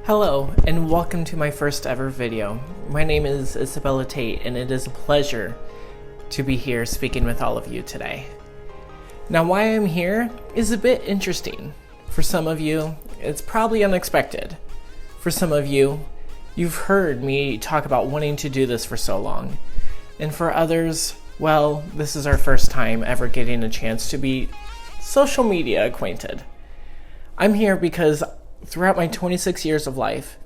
Hello, and welcome to my first ever video. My name is Isabella Tate, and it is a pleasure to be here speaking with all of you today. Now, why I'm here is a bit interesting. For some of you, it's probably unexpected. For some of you, you've heard me talk about wanting to do this for so long. And for others, well, this is our first time ever getting a chance to be social media acquainted. I'm here because throughout my 26 years of life,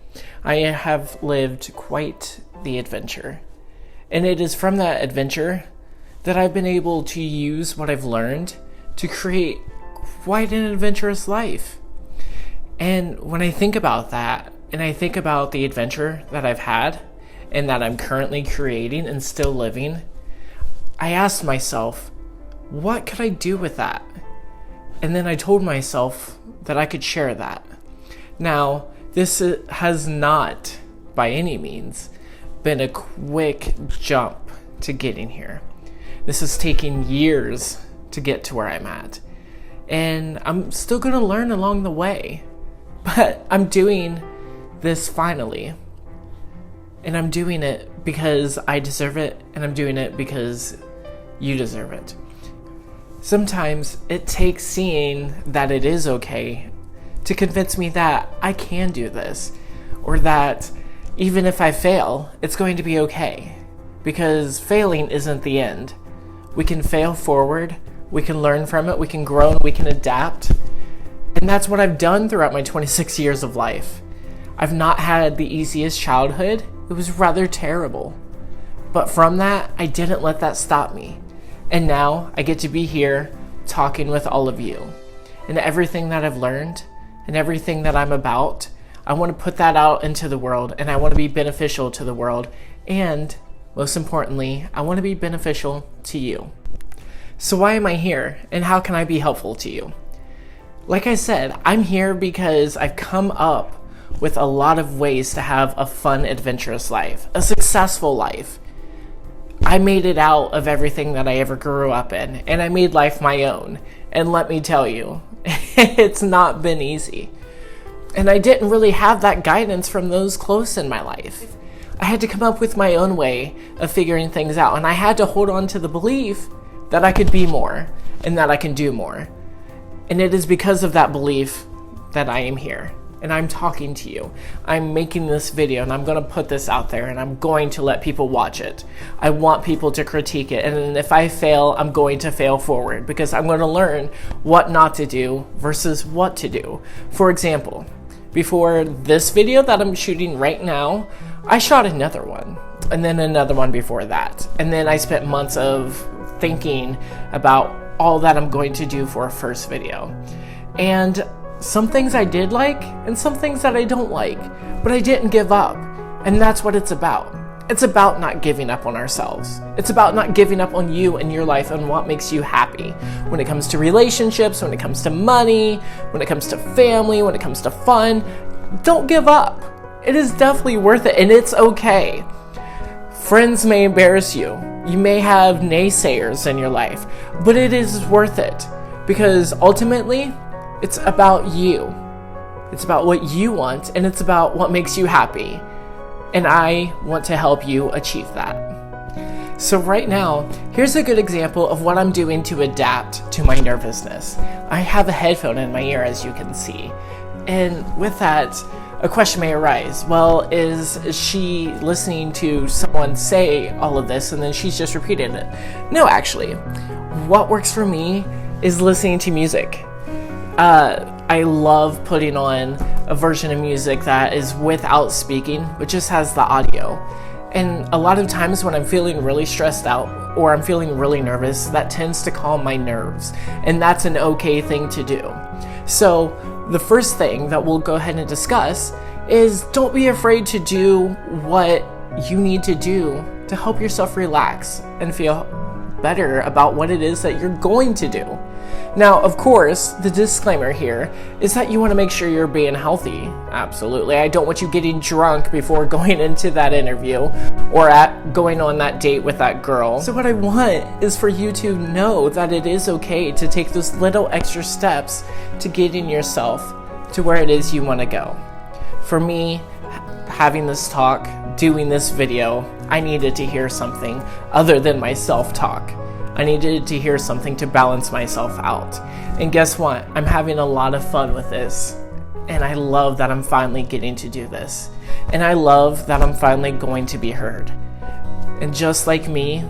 I have lived quite the adventure. And it is from that adventure that I've been able to use what I've learned to create quite an adventurous life. And when I think about that, and I think about the adventure that I've had and that I'm currently creating and still living, I asked myself, what could I do with that? And then I told myself that I could share that. Now, this has not, by any means, been a quick jump to getting here. This has taken years to get to where I'm at. And I'm still going to learn along the way. But I'm doing this finally. And I'm doing it because I deserve it, and I'm doing it because you deserve it. Sometimes it takes seeing that it is okay to convince me that I can do this, or that even if I fail, it's going to be okay. Because failing isn't the end. We can fail forward, we can learn from it, we can grow, and we can adapt. And that's what I've done throughout my 26 years of life. I've not had the easiest childhood. It was rather terrible. But from that, I didn't let that stop me. And now I get to be here talking with all of you. And everything that I've learned, and everything that I'm about, I want to put that out into the world, and I want to be beneficial to the world, and most importantly, I want to be beneficial to you. So why am I here, and how can I be helpful to you? Like I said, I'm here because I've come up with a lot of ways to have a fun, adventurous life, a successful life. I made it out of everything that I ever grew up in, and I made life my own. And let me tell you, it's not been easy. And I didn't really have that guidance from those close in my life. I had to come up with my own way of figuring things out, and I had to hold on to the belief that I could be more and that I can do more. And it is because of that belief that I am here. And I'm talking to you. I'm making this video, and I'm going to put this out there, and I'm going to let people watch it. I want people to critique it, and if I fail, I'm going to fail forward, because I'm going to learn what not to do versus what to do. For example, before this video that I'm shooting right now, I shot another one, and then another one before that. And then I spent months of thinking about all that I'm going to do for a first video. And some things I did like, and some things that I don't like, but I didn't give up. And that's what it's about. It's about not giving up on ourselves. It's about not giving up on you and your life and what makes you happy. When it comes to relationships, when it comes to money, when it comes to family, when it comes to fun, don't give up. It is definitely worth it, and it's okay. Friends may embarrass you. You may have naysayers in your life, but it is worth it, because ultimately, it's about you. It's about what you want, and it's about what makes you happy. And I want to help you achieve that. So right now, here's a good example of what I'm doing to adapt to my nervousness. I have a headphone in my ear, as you can see. And with that, a question may arise. Well, is she listening to someone say all of this and then she's just repeating it? No, actually. What works for me is listening to music. I love putting on a version of music that is without speaking, but just has the audio. And a lot of times when I'm feeling really stressed out or I'm feeling really nervous, that tends to calm my nerves. And that's an okay thing to do. So the first thing that we'll go ahead and discuss is don't be afraid to do what you need to do to help yourself relax and feel better about what it is that you're going to do. Now, of course, the disclaimer here is that you want to make sure you're being healthy. Absolutely. I don't want you getting drunk before going into that interview or going on that date with that girl. So what I want is for you to know that it is okay to take those little extra steps to getting yourself to where it is you want to go. For me, having this talk, doing this video, I needed to hear something other than my self-talk. I needed to hear something to balance myself out. And guess what? I'm having a lot of fun with this. And I love that I'm finally getting to do this. And I love that I'm finally going to be heard. And just like me,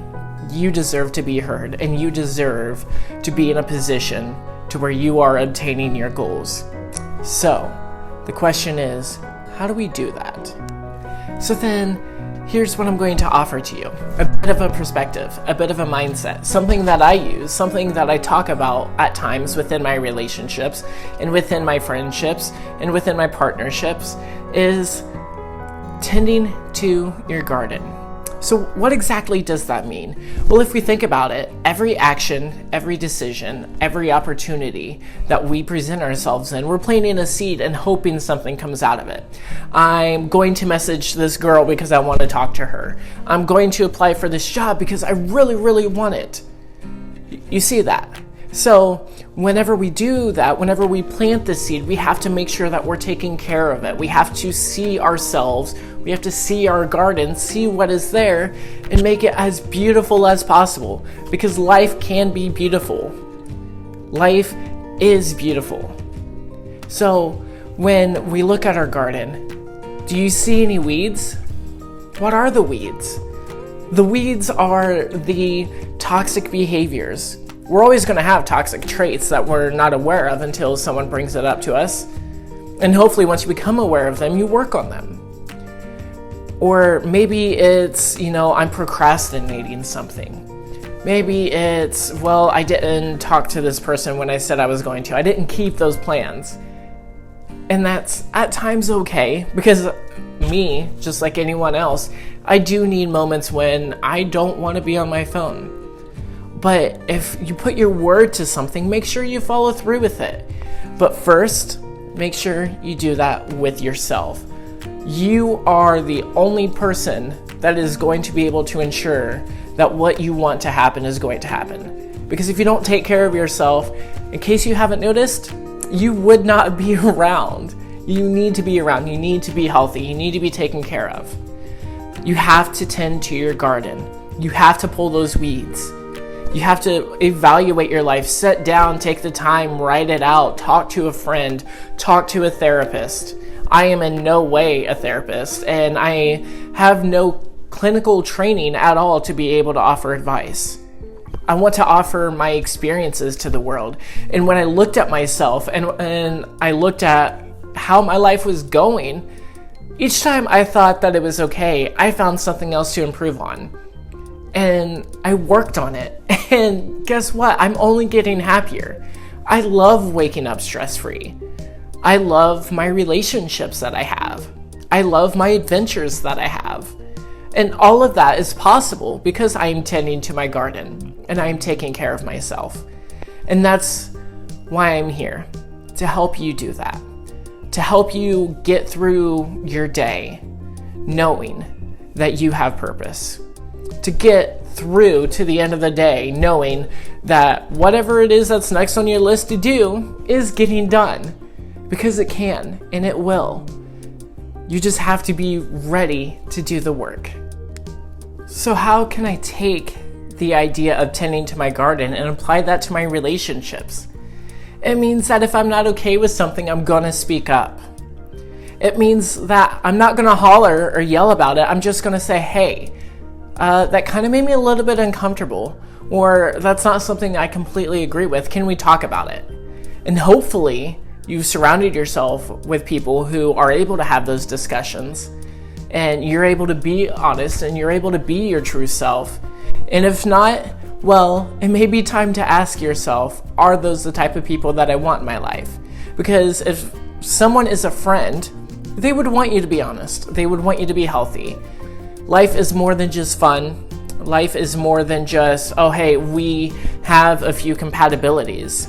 you deserve to be heard, and you deserve to be in a position to where you are obtaining your goals. So, the question is, how do we do that? So then, here's what I'm going to offer to you. A bit of a perspective, a bit of a mindset, something that I use, something that I talk about at times within my relationships and within my friendships and within my partnerships is tending to your garden. So what exactly does that mean? Well, if we think about it, every action, every decision, every opportunity that we present ourselves in, we're planting a seed and hoping something comes out of it. I'm going to message this girl because I want to talk to her. I'm going to apply for this job because I really, really want it. You see that? So whenever we do that, whenever we plant the seed, we have to make sure that we're taking care of it. We have to see ourselves, we have to see our garden, see what is there, and make it as beautiful as possible. Because life can be beautiful. Life is beautiful. So when we look at our garden, do you see any weeds? What are the weeds? The weeds are the toxic behaviors. We're always going to have toxic traits that we're not aware of until someone brings it up to us. And hopefully once you become aware of them, you work on them. Or maybe it's, I'm procrastinating something. Maybe it's, I didn't talk to this person when I said I was going to. I didn't keep those plans. And that's at times okay, because me, just like anyone else, I do need moments when I don't want to be on my phone. But if you put your word to something, make sure you follow through with it. But first, make sure you do that with yourself. You are the only person that is going to be able to ensure that what you want to happen is going to happen. Because if you don't take care of yourself, in case you haven't noticed, you would not be around. You need to be around. You need to be healthy. You need to be taken care of. You have to tend to your garden. You have to pull those weeds. You have to evaluate your life, sit down, take the time, write it out, talk to a friend, talk to a therapist. I am in no way a therapist, and I have no clinical training at all to be able to offer advice. I want to offer my experiences to the world. And when I looked at myself and I looked at how my life was going, each time I thought that it was okay, I found something else to improve on. And I worked on it. And guess what? I'm only getting happier. I love waking up stress-free. I love my relationships that I have. I love my adventures that I have. And all of that is possible because I am tending to my garden and I am taking care of myself. And that's why I'm here, to help you do that. To help you get through your day knowing that you have purpose. To get through to the end of the day knowing that whatever it is that's next on your list to do is getting done, because it can and it will. You just have to be ready to do the work. So how can I take the idea of tending to my garden and apply that to my relationships? It means that if I'm not okay with something, I'm gonna speak up. It means that I'm not gonna holler or yell about it. I'm just gonna say, hey, that kind of made me a little bit uncomfortable, or that's not something I completely agree with. Can we talk about it? And hopefully you've surrounded yourself with people who are able to have those discussions, and you're able to be honest and you're able to be your true self. And if not, well, it may be time to ask yourself, are those the type of people that I want in my life? Because if someone is a friend, they would want you to be honest. They would want you to be healthy. Life is more than just fun. Life is more than just, oh, hey, we have a few compatibilities.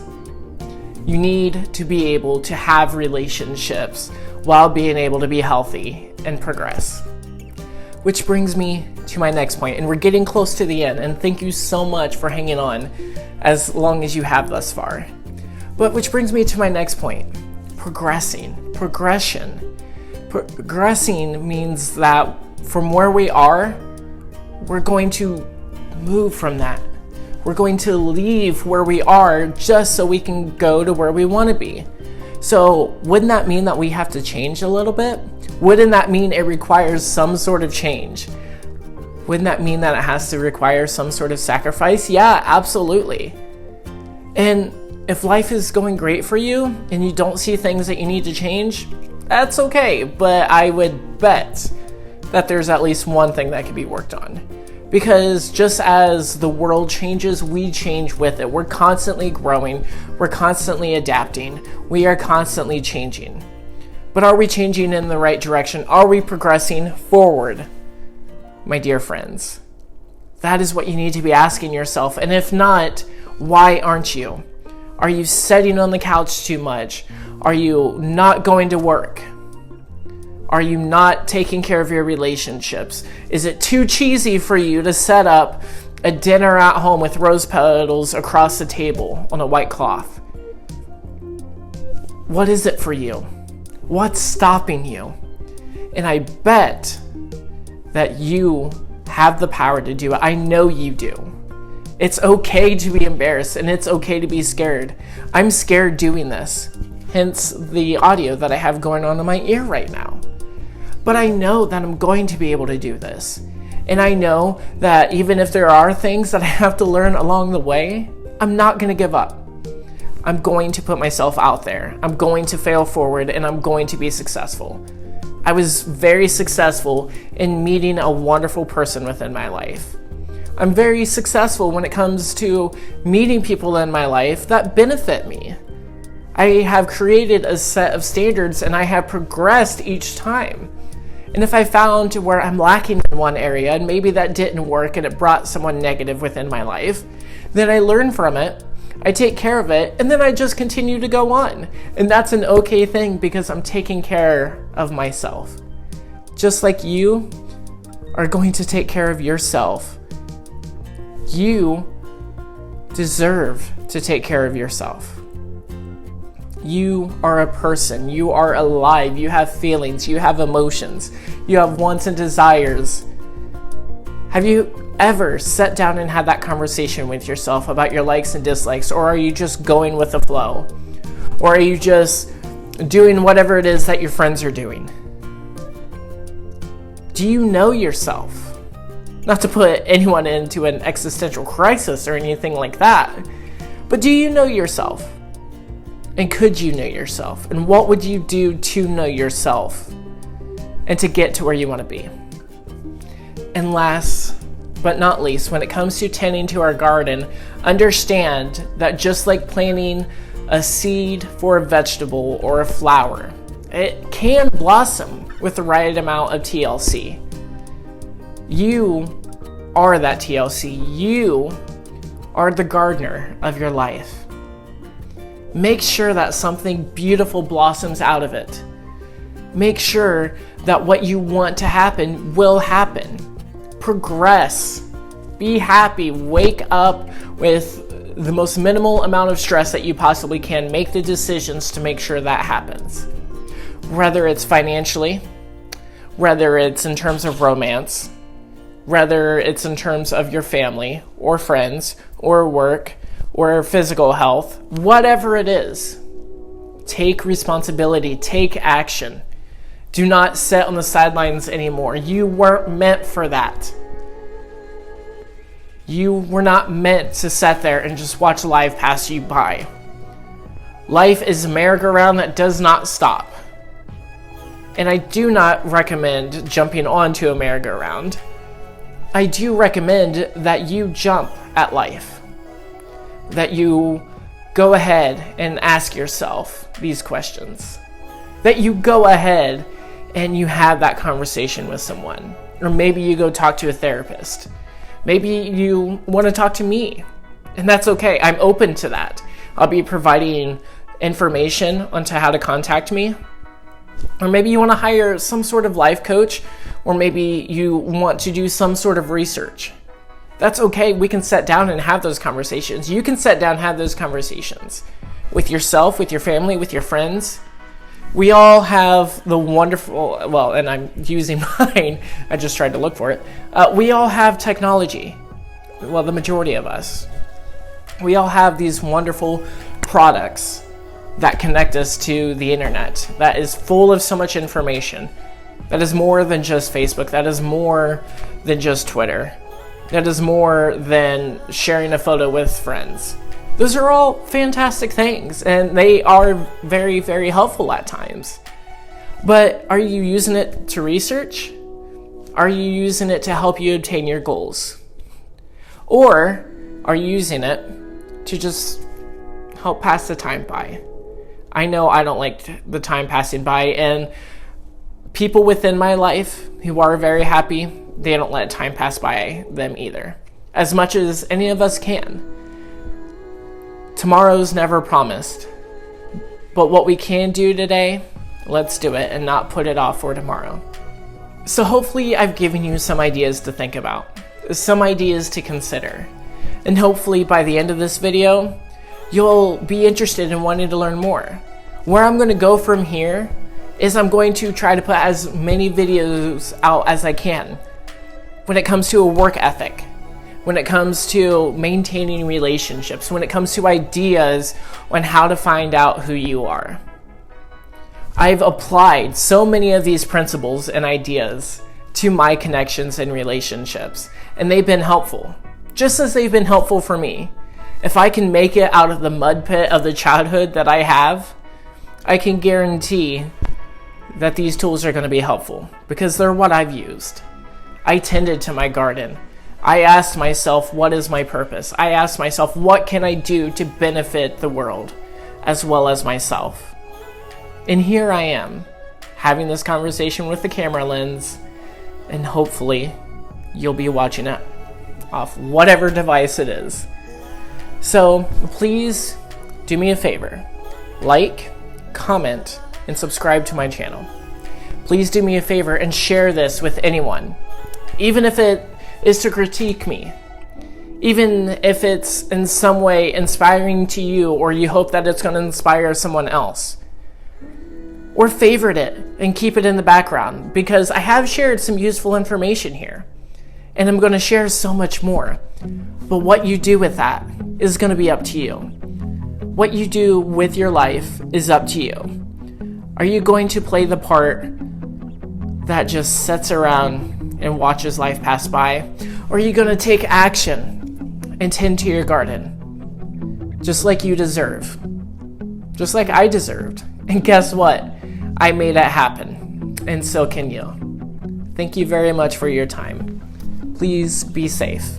You need to be able to have relationships while being able to be healthy and progress. Which brings me to my next point, and we're getting close to the end, and thank you so much for hanging on as long as you have thus far. But which brings me to my next point, progression. Progressing means that from where we are, we're going to move from that. We're going to leave where we are just so we can go to where we want to be. So wouldn't that mean that we have to change a little bit? Wouldn't that mean it requires some sort of change? Wouldn't that mean that it has to require some sort of sacrifice? Yeah, absolutely. And if life is going great for you and you don't see things that you need to change, that's okay. But I would bet that there's at least one thing that can be worked on. Because just as the world changes, we change with it. We're constantly growing. We're constantly adapting. We are constantly changing. But are we changing in the right direction? Are we progressing forward, my dear friends? That is what you need to be asking yourself. And if not, why aren't you? Are you sitting on the couch too much? Are you not going to work? Are you not taking care of your relationships? Is it too cheesy for you to set up a dinner at home with rose petals across the table on a white cloth? What is it for you? What's stopping you? And I bet that you have the power to do it. I know you do. It's okay to be embarrassed and it's okay to be scared. I'm scared doing this, hence the audio that I have going on in my ear right now. But I know that I'm going to be able to do this. And I know that even if there are things that I have to learn along the way, I'm not going to give up. I'm going to put myself out there. I'm going to fail forward and I'm going to be successful. I was very successful in meeting a wonderful person within my life. I'm very successful when it comes to meeting people in my life that benefit me. I have created a set of standards and I have progressed each time. And if I found to where I'm lacking in one area and maybe that didn't work and it brought someone negative within my life, then I learn from it, I take care of it, and then I just continue to go on. And that's an okay thing because I'm taking care of myself. Just like you are going to take care of yourself, you deserve to take care of yourself. You are a person. You are alive. You have feelings. You have emotions. You have wants and desires. Have you ever sat down and had that conversation with yourself about your likes and dislikes? Or are you just going with the flow? Or are you just doing whatever it is that your friends are doing? Do you know yourself? Not to put anyone into an existential crisis or anything like that, but do you know yourself? And could you know yourself? And what would you do to know yourself and to get to where you want to be? And last but not least, when it comes to tending to our garden, understand that just like planting a seed for a vegetable or a flower, it can blossom with the right amount of TLC. You are that TLC. You are the gardener of your life. Make sure that something beautiful blossoms out of it. Make sure that what you want to happen will happen. Progress. Be happy. Wake up with the most minimal amount of stress that you possibly can. Make the decisions to make sure that happens. Whether it's financially, whether it's in terms of romance, whether it's in terms of your family or friends or work, or physical health, whatever it is, take responsibility, take action. Do not sit on the sidelines anymore. You weren't meant for that. You were not meant to sit there and just watch life pass you by. Life is a merry-go-round that does not stop. And I do not recommend jumping onto a merry-go-round. I do recommend that you jump at life. That you go ahead and ask yourself these questions. That you go ahead and you have that conversation with someone. Or maybe you go talk to a therapist. Maybe you want to talk to me. And that's okay. I'm open to that. I'll be providing information onto how to contact me. Or maybe you want to hire some sort of life coach. Or maybe you want to do some sort of research. That's okay. We can sit down and have those conversations. You can sit down and have those conversations with yourself, with your family, with your friends. We all have the wonderful, well, and I'm using mine, I just tried to look for it. We all have technology. Well, the majority of us. We all have these wonderful products that connect us to the internet, that is full of so much information. That is more than just Facebook. That is more than just Twitter. That is more than sharing a photo with friends. Those are all fantastic things, and they are very, very helpful at times. But are you using it to research? Are you using it to help you obtain your goals? Or are you using it to just help pass the time by? I know I don't like the time passing by, and people within my life who are very happy, they don't let time pass by them either, as much as any of us can. Tomorrow's never promised, but what we can do today, let's do it and not put it off for tomorrow. So hopefully I've given you some ideas to think about, some ideas to consider, and hopefully by the end of this video, you'll be interested in wanting to learn more. Where I'm going to go from here is I'm going to try to put as many videos out as I can when it comes to a work ethic, when it comes to maintaining relationships, when it comes to ideas on how to find out who you are. I've applied so many of these principles and ideas to my connections and relationships, and they've been helpful, just as they've been helpful for me. If I can make it out of the mud pit of the childhood that I have, I can guarantee that these tools are going to be helpful because they're what I've used. I tended to my garden. I asked myself, what is my purpose? I asked myself, what can I do to benefit the world as well as myself? And here I am, having this conversation with the camera lens, and hopefully you'll be watching it off whatever device it is. So please do me a favor, like, comment, and subscribe to my channel. Please do me a favor and share this with anyone, even if it is to critique me, even if it's in some way inspiring to you or you hope that it's going to inspire someone else. Or favorite it and keep it in the background, because I have shared some useful information here and I'm going to share so much more. But what you do with that is going to be up to you. What you do with your life is up to you. Are you going to play the part that just sits around and watches life pass by? Or are you going to take action and tend to your garden just like you deserve? Just like I deserved. And guess what? I made it happen. And so can you. Thank you very much for your time. Please be safe.